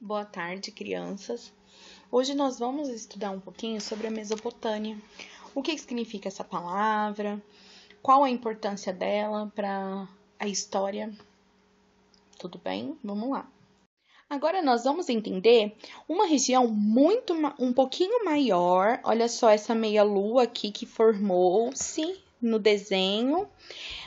Boa tarde, crianças. Hoje nós vamos estudar um pouquinho sobre a Mesopotâmia. O que significa essa palavra? Qual a importância dela para a história? Tudo bem? Vamos lá. Agora nós vamos entender uma região um pouquinho maior. Olha só essa meia-lua aqui que formou-se no desenho.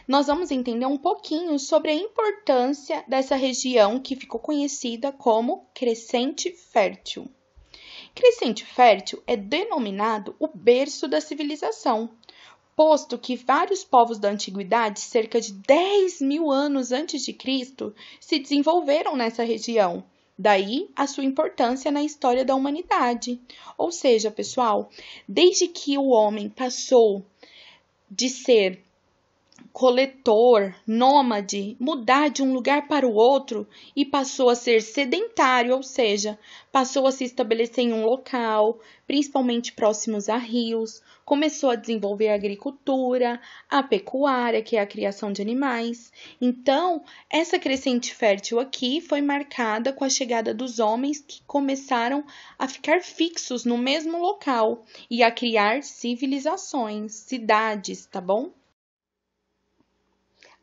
Nós vamos entender um pouquinho sobre a importância dessa região que ficou conhecida como Crescente Fértil. Crescente Fértil é denominado o berço da civilização, posto que vários povos da antiguidade, cerca de 10.000 anos antes de Cristo, se desenvolveram nessa região. Daí a sua importância na história da humanidade. Ou seja, pessoal, desde que o homem passou de ser coletor, nômade, mudar de um lugar para o outro e passou a ser sedentário, ou seja, passou a se estabelecer em um local, principalmente próximos a rios, começou a desenvolver a agricultura, a pecuária, que é a criação de animais. Então, essa crescente fértil aqui foi marcada com a chegada dos homens que começaram a ficar fixos no mesmo local e a criar civilizações, cidades, tá bom?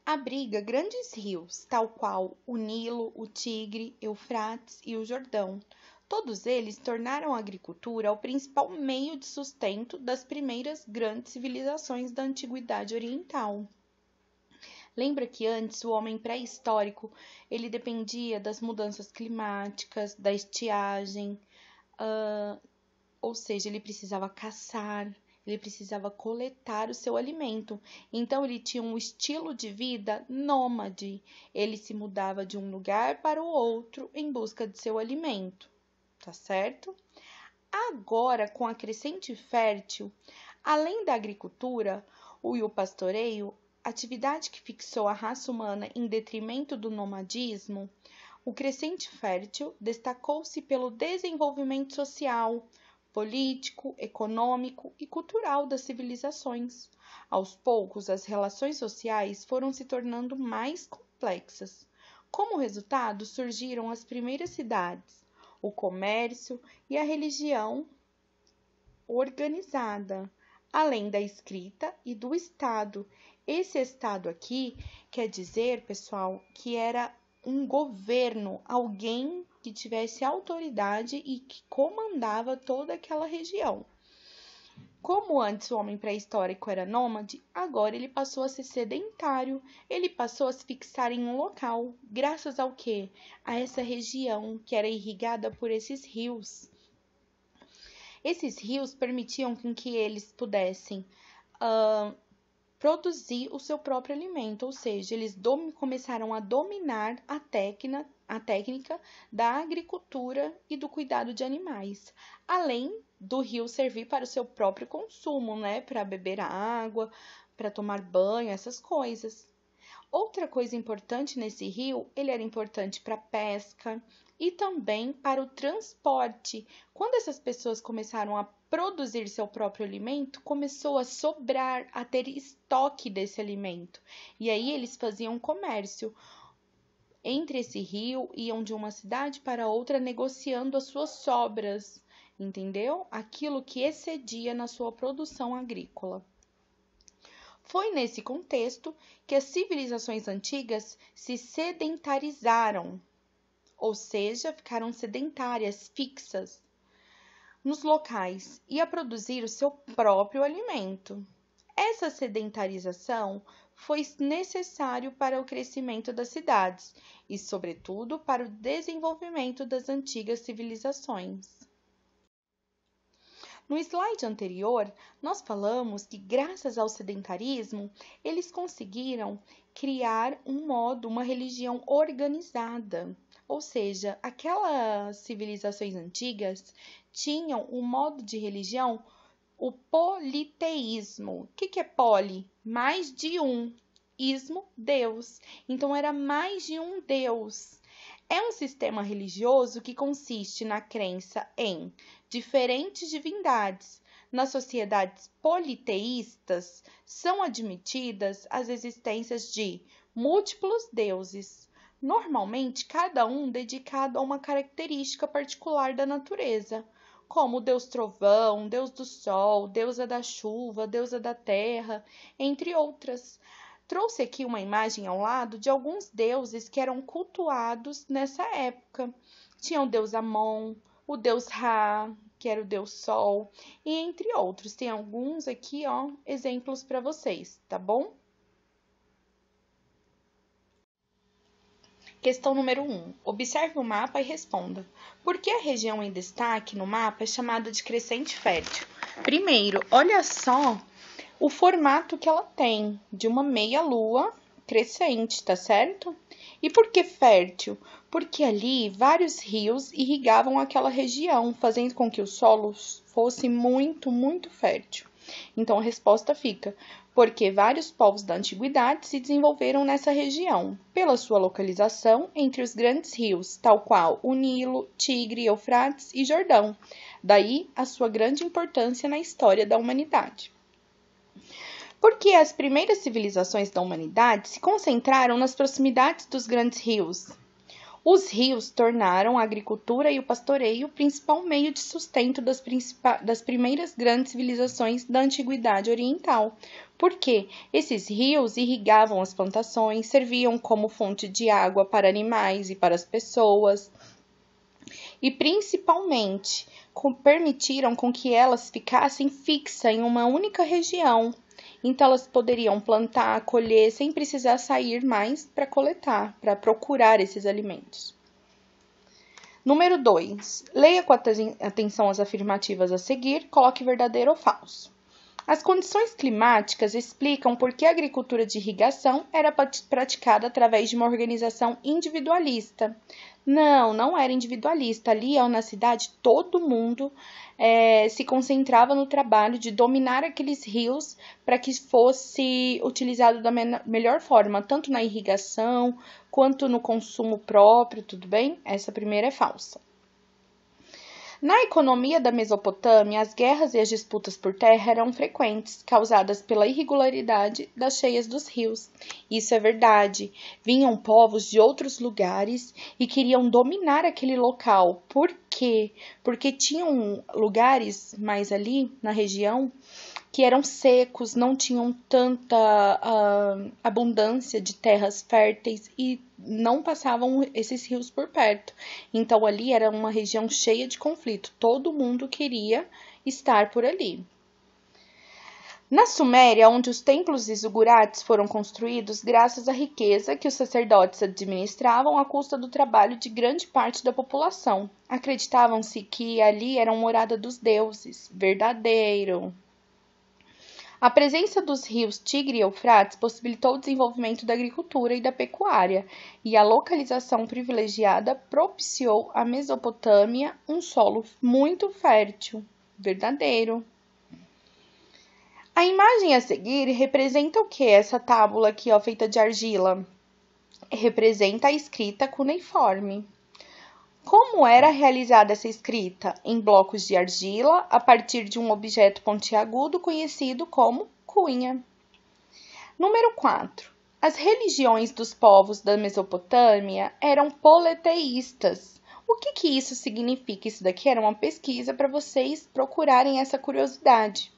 Abriga grandes rios, tal qual o Nilo, o Tigre, Eufrates e o Jordão. Todos eles tornaram a agricultura o principal meio de sustento das primeiras grandes civilizações da Antiguidade Oriental. Lembra que antes o homem pré-histórico ele dependia das mudanças climáticas, da estiagem, ou seja, ele precisava caçar, ele precisava coletar o seu alimento. Então, ele tinha um estilo de vida nômade. Ele se mudava de um lugar para o outro em busca de seu alimento. Tá certo? Agora, com a crescente fértil, além da agricultura e o pastoreio, atividade que fixou a raça humana em detrimento do nomadismo, o crescente fértil destacou-se pelo desenvolvimento social, político, econômico e cultural das civilizações. Aos poucos, as relações sociais foram se tornando mais complexas. Como resultado, surgiram as primeiras cidades, o comércio e a religião organizada, além da escrita e do Estado. Esse Estado aqui quer dizer, pessoal, que era um governo, alguém que tivesse autoridade e que comandava toda aquela região. Como antes o homem pré-histórico era nômade, agora ele passou a ser sedentário, ele passou a se fixar em um local, graças ao quê? A essa região que era irrigada por esses rios. Esses rios permitiam que eles pudessem produzir o seu próprio alimento, ou seja, eles começaram a dominar a técnica da agricultura e do cuidado de animais, além do rio servir para o seu próprio consumo, né, para beber água, para tomar banho, essas coisas. Outra coisa importante nesse rio, ele era importante para a pesca e também para o transporte. Quando essas pessoas começaram a produzir seu próprio alimento, começou a sobrar, a ter estoque desse alimento. E aí eles faziam comércio. Entre esse rio, iam de uma cidade para outra negociando as suas sobras, entendeu? Aquilo que excedia na sua produção agrícola. Foi nesse contexto que as civilizações antigas se sedentarizaram, ou seja, ficaram sedentárias, fixas nos locais e a produzir o seu próprio alimento. Essa sedentarização foi necessário para o crescimento das cidades e, sobretudo, para o desenvolvimento das antigas civilizações. No slide anterior, nós falamos que, graças ao sedentarismo, eles conseguiram criar uma religião organizada. Ou seja, aquelas civilizações antigas tinham um modo de religião, o politeísmo. O que é poli? Mais de um. Ismo, Deus. Então, era mais de um Deus. É um sistema religioso que consiste na crença em diferentes divindades. Nas sociedades politeístas, são admitidas as existências de múltiplos deuses. Normalmente, cada um dedicado a uma característica particular da natureza, como o deus trovão, deus do sol, deusa da chuva, deusa da terra, entre outras. Trouxe aqui uma imagem ao lado de alguns deuses que eram cultuados nessa época. Tinha o deus Amon, o deus Ra, que era o deus Sol, e entre outros. Tem alguns aqui, ó, exemplos para vocês, tá bom? Questão número 1. Observe o mapa e responda. Por que a região em destaque no mapa é chamada de crescente fértil? Primeiro, olha só o formato que ela tem, de uma meia-lua crescente, tá certo? E por que fértil? Porque ali vários rios irrigavam aquela região, fazendo com que o solo fosse muito fértil. Então a resposta fica: porque vários povos da antiguidade se desenvolveram nessa região, pela sua localização entre os grandes rios, tal qual o Nilo, Tigre, Eufrates e Jordão. Daí a sua grande importância na história da humanidade. Porque as primeiras civilizações da humanidade se concentraram nas proximidades dos grandes rios. Os rios tornaram a agricultura e o pastoreio o principal meio de sustento das primeiras grandes civilizações da antiguidade oriental, porque esses rios irrigavam as plantações, serviam como fonte de água para animais e para as pessoas, e principalmente permitiram com que elas ficassem fixas em uma única região. Então, elas poderiam plantar, colher, sem precisar sair mais para coletar, para procurar esses alimentos. Número 2. Leia com atenção as afirmativas a seguir, coloque verdadeiro ou falso. As condições climáticas explicam por que a agricultura de irrigação era praticada através de uma organização individualista. Não era individualista. Ali, na cidade, todo mundo se concentrava no trabalho de dominar aqueles rios para que fosse utilizado da melhor forma, tanto na irrigação quanto no consumo próprio, tudo bem? Essa primeira é falsa. Na economia da Mesopotâmia, as guerras e as disputas por terra eram frequentes, causadas pela irregularidade das cheias dos rios. Isso é verdade. Vinham povos de outros lugares e queriam dominar aquele local. Por quê? Porque tinham lugares mais ali na região que eram secos, não tinham tanta abundância de terras férteis e não passavam esses rios por perto. Então, ali era uma região cheia de conflito. Todo mundo queria estar por ali. Na Suméria, onde os templos e zigurates foram construídos graças à riqueza que os sacerdotes administravam à custa do trabalho de grande parte da população. Acreditavam-se que ali era a morada dos deuses. Verdadeiro. A presença dos rios Tigre e Eufrates possibilitou o desenvolvimento da agricultura e da pecuária, e a localização privilegiada propiciou à Mesopotâmia um solo muito fértil. Verdadeiro. A imagem a seguir representa o que? Essa tábula aqui, ó, feita de argila? Representa a escrita cuneiforme. Como era realizada essa escrita? Em blocos de argila, a partir de um objeto pontiagudo conhecido como cunha. Número 4. As religiões dos povos da Mesopotâmia eram politeístas. O que isso significa? Isso daqui era uma pesquisa para vocês procurarem essa curiosidade.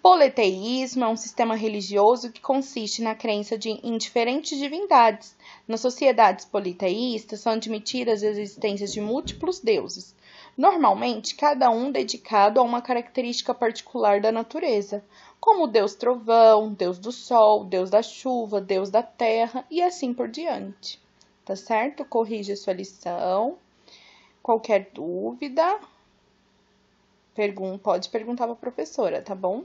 Politeísmo é um sistema religioso que consiste na crença em diferentes divindades. Nas sociedades politeístas são admitidas as existências de múltiplos deuses, normalmente cada um dedicado a uma característica particular da natureza, como o deus trovão, deus do sol, deus da chuva, deus da terra e assim por diante. Tá certo? Corrija a sua lição. Qualquer dúvida, pode perguntar para a professora, tá bom?